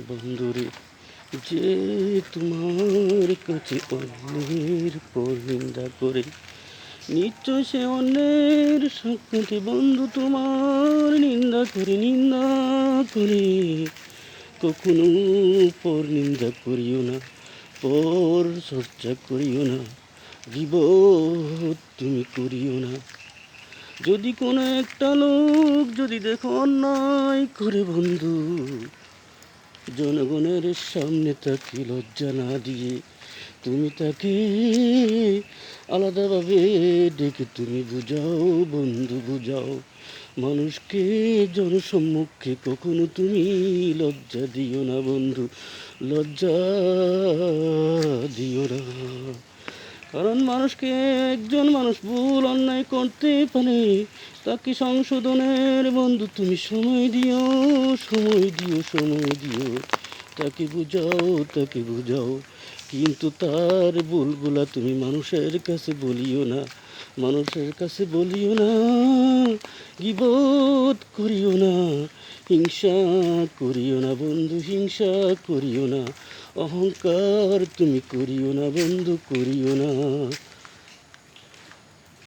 বন্ধুরে, যে তোমার কাছে অন্যের পর নিন্দা করে, নিশ্চয় সে অন্যের সাক্ষাতে বন্ধু তোমার নিন্দা করে। কখনো পর নিন্দা করিও না, পর চর্চা করিও না, গীবত তুমি করিও না। যদি কোনো একটা লোক যদি দেখো অন্যায় করে বন্ধু, জনগণের সামনে তাকে লজ্জা না দিয়ে তুমি তাকে আলাদাভাবে ডেকে তুমি বুঝাও বন্ধু, বুঝাও। মানুষকে জনসম্মুখে কখনো তুমি লজ্জা দিও না বন্ধু, লজ্জা দিও না। কারণ মানুষকে, একজন মানুষ ভুল অন্যায় করতে পারে, তাকে সংশোধনের বন্ধু তুমি সময় দিও, সময় দিও। তাকে বুঝাও, কিন্তু তার ভুলগুলা তুমি মানুষের কাছে বলিও না, গীবত করিও না, হিংসা করিও না বন্ধু, হিংসা করিও না, অহংকার তুমি করিও না বন্ধু, করিও না।